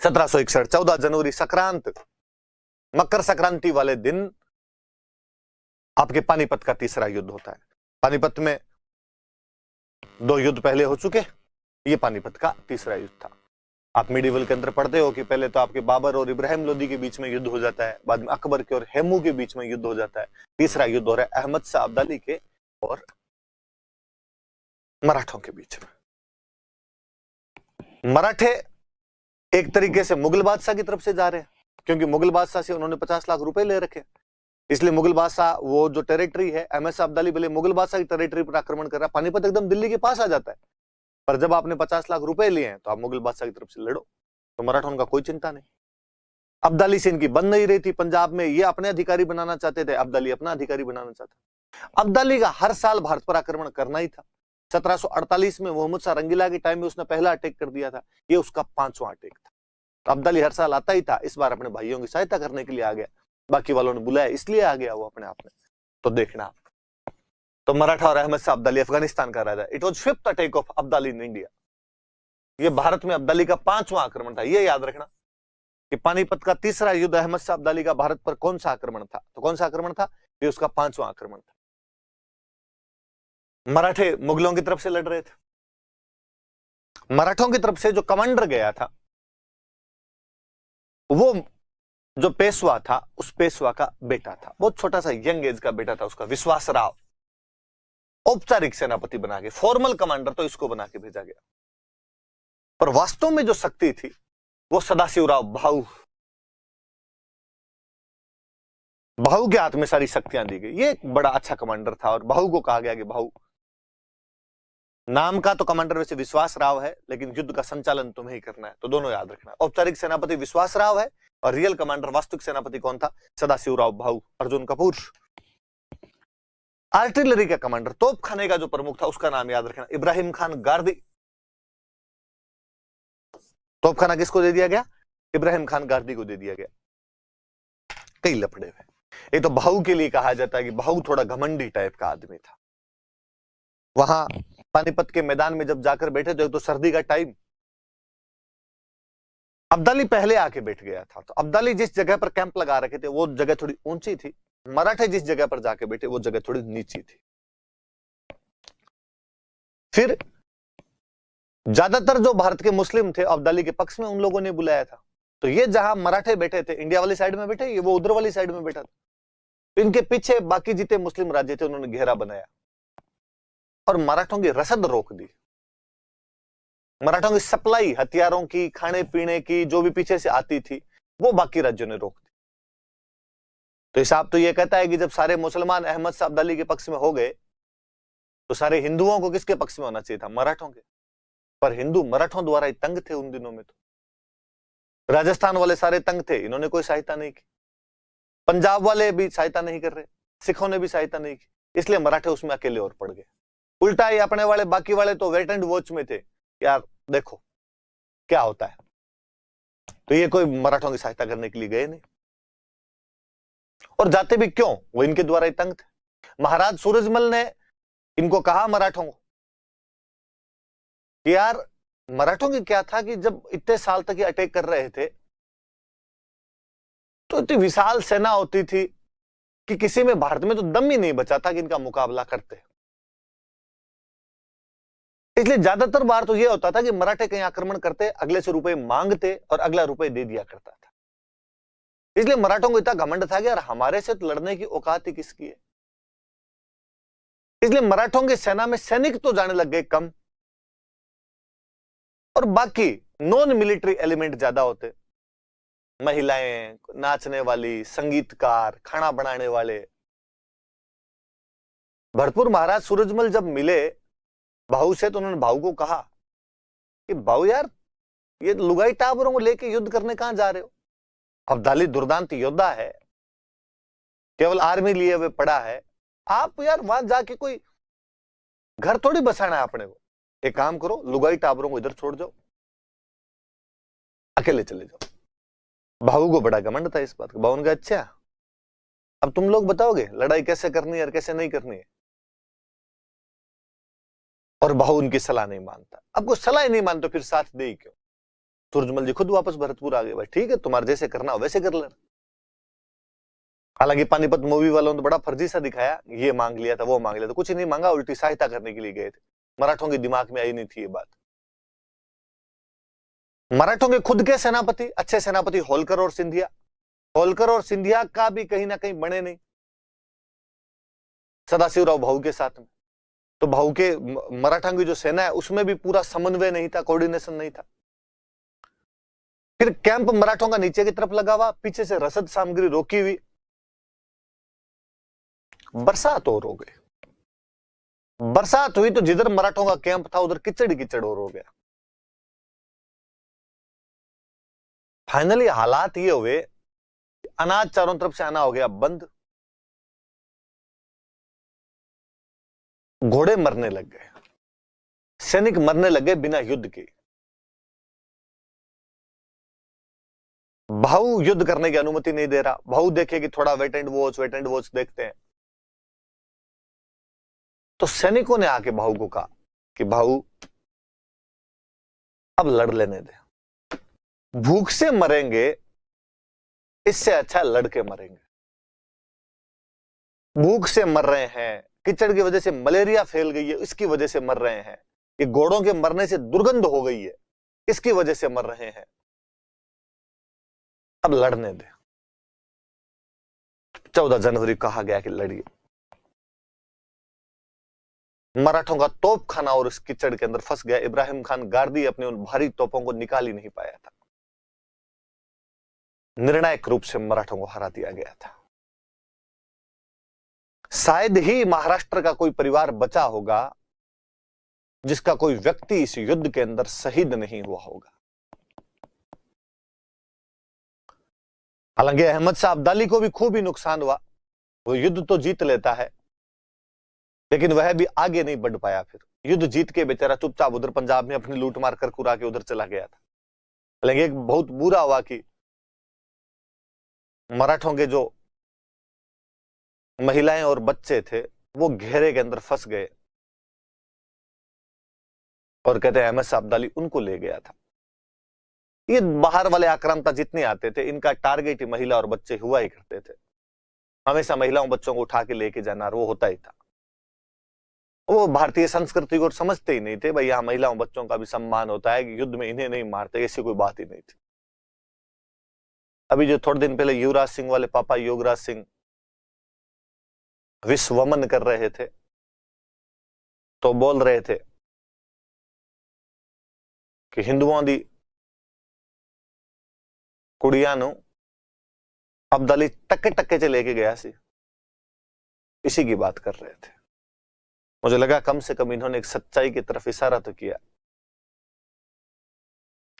1761 14 जनवरी संक्रांत, मकर संक्रांति वाले दिन आपके पानीपत का तीसरा युद्ध होता है। पानीपत में 2 युद्ध पहले हो चुके, ये पानीपत का तीसरा युद्ध था। आप मिडिवल के अंदर पढ़ते हो कि पहले तो आपके बाबर और इब्राहिम लोदी के बीच में युद्ध हो जाता है, बाद में अकबर के और हेमू के बीच में युद्ध हो जाता है। तीसरा युद्ध हो रहा है अहमद शाह अब्दाली के और मराठों के बीच में। मराठे एक तरीके से मुगल बादशाह की तरफ से जा रहे हैं, क्योंकि मुगल बादशाह से उन्होंने 50 लाख रुपए ले रखे, इसलिए मुगल बादशाह वो जो टेरिटरी है, अहमद शाह अब्दाली भले मुगल बादशाह की टेरिटरी पर आक्रमण कर रहा है, पानीपत एकदम दिल्ली के पास आ जाता है, पर जब आपने 50 लाख रुपए लिए हैं तो आप मुगल बादशाह की तरफ से लड़ो। तो मराठों का कोई चिंता नहीं। अब्दाली से इनकी बन नहीं रही थी। पंजाब में ये अपने अधिकारी बनाना चाहते थे, अब्दाली अपना अधिकारी बनाना चाहता। अब्दाली का हर साल भारत पर आक्रमण करना ही था। 1748 में मोहम्मद शाह रंगीला के टाइम में उसने पहला अटैक कर दिया था, ये उसका 5वां अटैक था। तो अब्दाली हर साल आता ही था, इस बार अपने भाइयों की सहायता करने के लिए आ गया, बाकी वालों ने बुलाया इसलिए आ गया वो अपने आप में। तो देखना, तो मराठा और अहमद शाह अब्दाली अफगानिस्तान का राजा। It was 5th attack of Abdali in India. ये भारत में अब्दाली का 5वां आक्रमण था। ये याद रखना कि पानीपत का तीसरा युद्ध अहमद शाह अब्दाली का भारत पर कौन सा आक्रमण था, तो कौन सा आक्रमण था, ये उसका 5वां आक्रमण था। मराठे मुगलों की तरफ से लड़ रहे थे। मराठों की तरफ से जो कमांडर गया था, वो जो पेशवा था, उस पेशवा का बेटा था, बहुत छोटा सा यंग एज का बेटा था उसका, विश्वास राव। औपचारिक सेनापति बना के, फॉर्मल कमांडर तो इसको बना के भेजा गया, पर वास्तव में जो शक्ति थी वो सदाशिवराव भाऊ के हाथ में सारी शक्तियां दी गई। ये एक बड़ा अच्छा कमांडर था और भाऊ को कहा गया कि भाऊ, नाम का तो कमांडर वैसे विश्वास राव है, लेकिन युद्ध का संचालन तुम्हें ही करना है। तो दोनों याद रखना, औपचारिक सेनापति विश्वास राव है और रियल कमांडर वास्तविक सेनापति कौन था, सदाशिवराव भाऊ, अर्जुन कपूर। आर्टिलरी का कमांडर, तोपखाने का जो प्रमुख था, उसका नाम याद रखना, इब्राहिम खान गार्दी। तोपखाना किसको दे दिया गया, इब्राहिम खान गार्दी को दे दिया गया। कई लफड़े हुए। ये तो भाऊ के लिए कहा जाता है कि भाऊ थोड़ा घमंडी टाइप का आदमी था। वहां पानीपत के मैदान में जब जाकर बैठे तो सर्दी का टाइम, अब्दाली पहले आके बैठ गया था। तो अब्दाली जिस जगह पर कैंप लगा रखे थे वो जगह थोड़ी ऊंची थी, मराठे जिस जगह पर जाके बैठे वो जगह थोड़ी नीची थी। फिर ज्यादातर जो भारत के मुस्लिम थे अब्दाली के पक्ष में, उन लोगों ने बुलाया था। तो ये जहां मराठे बैठे थे इंडिया वाली साइड में बैठे, ये वो उधर वाली साइड में बैठा था। तो इनके पीछे बाकी जितने मुस्लिम राज्य थे उन्होंने घेरा बनाया और मराठों की रसद रोक दी। मराठों की सप्लाई हथियारों की, खाने पीने की, जो भी पीछे से आती थी, वो बाकी राज्यों ने रोक दी। तो हिसाब तो ये कहता है कि जब सारे मुसलमान अहमद शाह अब्दाली के पक्ष में हो गए तो सारे हिंदुओं को किसके पक्ष में होना चाहिए था, मराठों के। पर हिंदू मराठों द्वारा ही तंग थे उन दिनों में। तो राजस्थान वाले सारे तंग थे, इन्होंने कोई सहायता नहीं की। पंजाब वाले भी सहायता नहीं कर रहे, सिखों ने भी सहायता नहीं की, इसलिए मराठे उसमें अकेले और पड़ गए। उल्टा ही अपने वाले, बाकी वाले तो वेट एंड वॉच में थे, यार देखो क्या होता है। तो ये कोई मराठों की सहायता करने के लिए गए नहीं, और जाते भी क्यों, वो इनके द्वारा ही तंग थे। महाराज सूरजमल ने इनको कहा मराठों को कि यार मराठों की क्या था कि जब इतने साल तक ये अटैक कर रहे थे तो इतनी विशाल सेना होती थी कि किसी में, भारत में तो दम ही नहीं बचा था कि इनका मुकाबला करते। इसलिए ज्यादातर बार तो यह होता था कि मराठे कहीं आक्रमण करते, अगले से रुपए मांगते और अगला रुपए दे दिया करता था। इसलिए मराठों को इतना घमंड था कि यार हमारे से तो लड़ने की औकात ही किसकी है। इसलिए मराठों की सेना में सैनिक तो जाने लग गए कम, और बाकी नॉन मिलिट्री एलिमेंट ज्यादा होते, महिलाएं, नाचने वाली, संगीतकार, खाना बनाने वाले। भरतपुर महाराज सूरजमल जब मिले भाऊ से तो उन्होंने भाऊ को कहा कि भाऊ यार, ये लुगाई टाबरों को लेके युद्ध करने कहां जा रहे हो। अब्दाली दुर्दांत योद्धा है, केवल आर्मी लिए हुए पड़ा है, आप यार वहां जाके कोई घर थोड़ी बसाना है अपने को। एक काम करो, लुगाई टाबरों को इधर छोड़ जाओ, अकेले चले जाओ। भाऊ को बड़ा घमंड था इस बात का। भाऊ ने कहा अच्छा अब तुम लोग बताओगे लड़ाई कैसे करनी है और कैसे नहीं करनी है। और भाऊ उनकी सलाह नहीं मानता। अब कोई सलाह नहीं मानता फिर साथ दे ही क्यों। सूरजमल जी खुद वापस भरतपुर आ गए, भाई ठीक है तुम्हारे जैसे करना हो वैसे कर लेना। हालांकि पानीपत मूवी वालों ने बड़ा फर्जी सा दिखाया, ये मांग लिया था वो मांग लिया था, कुछ नहीं मांगा, उल्टी सहायता करने के लिए गए थे। मराठों के दिमाग में आई नहीं थी ये बात। मराठों के खुद के सेनापति, अच्छे सेनापति होलकर और सिंधिया, होलकर और सिंधिया का भी कहीं ना कहीं बने नहीं सदाशिवराव भाऊ के साथ में। तो भाऊ के मराठा की जो सेना है उसमें भी पूरा समन्वय नहीं था, कोऑर्डिनेशन नहीं था। फिर कैंप मराठों का नीचे की तरफ लगा हुआ, पीछे से रसद सामग्री रोकी हुई, बरसात और हो गई। बरसात हुई तो जिधर मराठों का कैंप था उधर किचड़ किचड़ और हो गया। फाइनली हालात ये हुए, अनाज चारों तरफ से आना हो गया बंद, घोड़े मरने लग गए, सैनिक मरने लग गए बिना युद्ध के। भाऊ युद्ध करने की अनुमति नहीं दे रहा, भाऊ देखे कि थोड़ा वेट एंड वॉच देखते हैं। तो सैनिकों ने आके भाऊ को कहा कि भाऊ अब लड़ लेने दे, भूख से मरेंगे इससे अच्छा लड़के मरेंगे। भूख से मर रहे हैं, कीचड़ की वजह से मलेरिया फैल गई है इसकी वजह से मर रहे हैं, ये घोड़ों के मरने से दुर्गंध हो गई है इसकी वजह से मर रहे हैं, अब लड़ने दे। 14 जनवरी कहा गया कि लड़िए। मराठों का तोप खाना और इस कीचड़ के अंदर फंस गया। इब्राहिम खान गार्दी अपने उन भारी तोपों को निकाल ही नहीं पाया था। निर्णायक रूप से मराठों को हरा दिया गया था। शायद ही महाराष्ट्र का कोई परिवार बचा होगा जिसका कोई व्यक्ति इस युद्ध के अंदर शहीद नहीं हुआ होगा। हालांकि अहमद शाह अब्दाली को भी खूब ही नुकसान हुआ, वो युद्ध तो जीत लेता है लेकिन वह भी आगे नहीं बढ़ पाया। फिर युद्ध जीत के बेचारा चुपचाप उधर पंजाब में अपनी लूट मार कर कुरा के उधर चला गया था। हालांकि एक बहुत बुरा हुआ कि मराठों के जो महिलाएं और बच्चे थे वो घेरे के अंदर फंस गए और कहते हैं अहमद शाह अब्दाली उनको ले गया था। ये बाहर वाले आक्रांता जितने आते थे इनका टारगेट ही महिला और बच्चे हुआ ही करते थे। हमेशा महिलाओं बच्चों को उठा के लेके जाना वो होता ही था। वो भारतीय संस्कृति को समझते ही नहीं थे, भाई यहां महिलाओं बच्चों का भी सम्मान होता है कि युद्ध में इन्हें नहीं मारते, ऐसी कोई बात ही नहीं थी। अभी जो थोड़े दिन पहले युवराज सिंह वाले पापा योगराज सिंह विश्वमन कर रहे थे तो बोल रहे थे कि हिंदुओं दी कुड़ियां नु अब्दाली टक्के टक्के च लेके गया सी, इसी की बात कर रहे थे। मुझे लगा कम से कम इन्होंने एक सच्चाई की तरफ इशारा तो किया।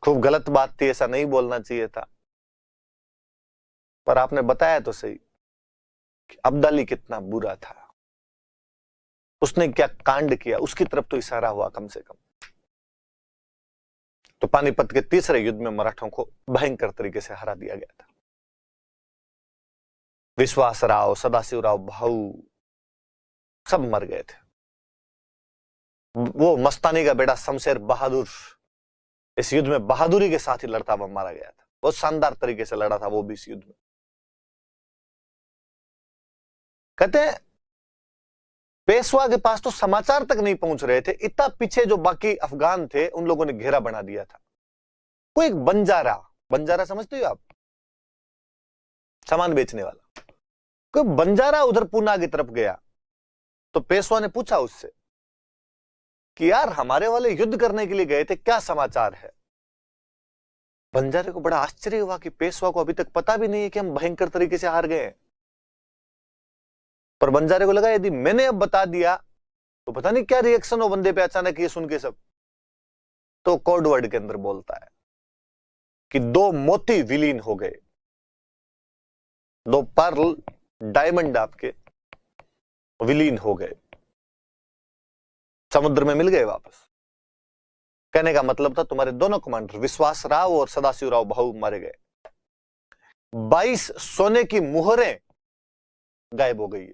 खूब गलत बात थी, ऐसा नहीं बोलना चाहिए था, पर आपने बताया तो सही कि अब्दाली कितना बुरा था, उसने क्या कांड किया उसकी तरफ तो इशारा हुआ कम से कम। तो पानीपत के तीसरे युद्ध में मराठों को भयंकर तरीके से हरा दिया गया था। विश्वासराव, सदाशिवराव भाऊ सब मर गए थे। वो मस्तानी का बेटा शमशेर बहादुर इस युद्ध में बहादुरी के साथ ही लड़ता हुआ मारा गया था। बहुत शानदार तरीके से लड़ा था वो भी इस युद्ध में। कहते हैं पेशवा के पास तो समाचार तक नहीं पहुंच रहे थे, इतना पीछे जो बाकी अफगान थे उन लोगों ने घेरा बना दिया था। कोई एक बंजारा समझते हो आप, सामान बेचने वाला, कोई बंजारा उधर पूना की तरफ गया तो पेशवा ने पूछा उससे कि यार हमारे वाले युद्ध करने के लिए गए थे, क्या समाचार है। बंजारे को बड़ा आश्चर्य हुआ कि पेशवा को अभी तक पता भी नहीं है कि हम भयंकर तरीके से हार गए हैं। पर बंजारे को लगा यदि मैंने अब बता दिया तो पता नहीं क्या रिएक्शन हो बंदे पे अचानक ये सुन के सब। तो कोड वर्ड के अंदर बोलता है कि 2 मोती विलीन हो गए, 2 पर्ल डायमंड आपके विलीन हो गए, समुद्र में मिल गए वापस। कहने का मतलब था तुम्हारे दोनों कमांडर विश्वासराव और सदाशिवराव भाऊ मारे गए। 22 सोने की मुहरें गायब हो गई है,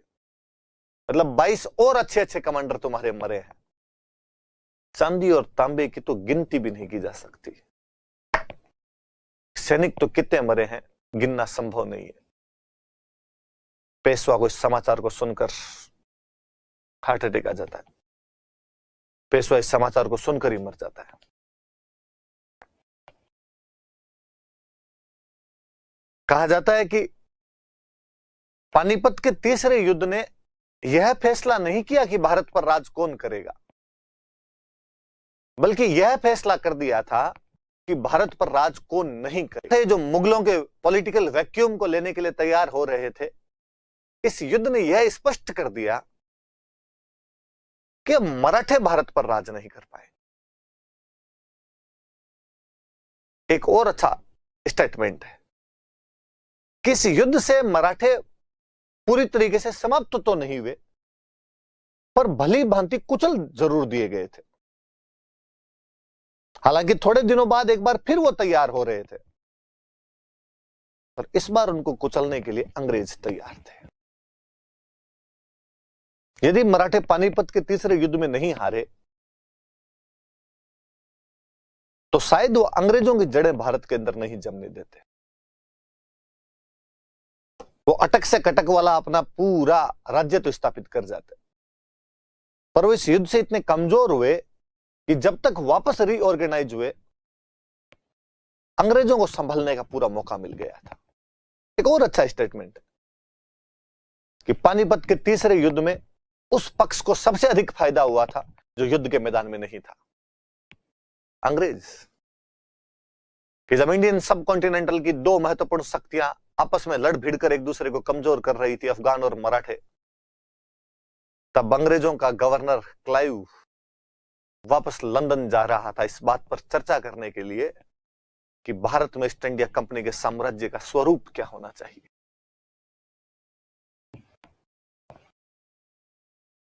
मतलब 22 और अच्छे अच्छे कमांडर तुम्हारे मरे हैं। चांदी और तांबे की तो गिनती भी नहीं की जा सकती। सैनिक तो कितने मरे हैं गिनना संभव नहीं है। पेशवा को इस समाचार को सुनकर हार्ट अटैक आ जाता है। पेशवा इस समाचार को सुनकर ही मर जाता है। कहा जाता है कि पानीपत के तीसरे युद्ध ने यह फैसला नहीं किया कि भारत पर राज कौन करेगा, बल्कि यह फैसला कर दिया था कि भारत पर राज कौन नहीं करेगा। जो मुगलों के पॉलिटिकल वैक्यूम को लेने के लिए तैयार हो रहे थे, इस युद्ध ने यह स्पष्ट कर दिया कि मराठे भारत पर राज नहीं कर पाए। एक और अच्छा स्टेटमेंट है कि इस युद्ध से मराठे पूरी तरीके से समाप्त तो नहीं हुए, पर भली भांति कुचल जरूर दिए गए थे। हालांकि थोड़े दिनों बाद एक बार फिर वो तैयार हो रहे थे, पर इस बार उनको कुचलने के लिए अंग्रेज तैयार थे। यदि मराठे पानीपत के तीसरे युद्ध में नहीं हारे तो शायद वो अंग्रेजों की जड़ें भारत के अंदर नहीं जमने देते। वो अटक से कटक वाला अपना पूरा राज्य तो स्थापित कर जाते, पर वो इस युद्ध से इतने कमजोर हुए कि जब तक वापस रीऑर्गेनाइज हुए, अंग्रेजों को संभलने का पूरा मौका मिल गया था। एक और अच्छा स्टेटमेंट है कि पानीपत के तीसरे युद्ध में उस पक्ष को सबसे अधिक फायदा हुआ था जो युद्ध के मैदान में नहीं था, अंग्रेज। कि जब इंडियन सब कॉन्टिनेंटल की दो महत्वपूर्ण शक्तियां आपस में लड़ भिड़ कर एक दूसरे को कमजोर कर रही थी, अफगान और मराठे, तब अंग्रेजों का गवर्नर क्लाइव वापस लंदन जा रहा था इस बात पर चर्चा करने के लिए कि भारत में ईस्ट इंडिया कंपनी के साम्राज्य का स्वरूप क्या होना चाहिए।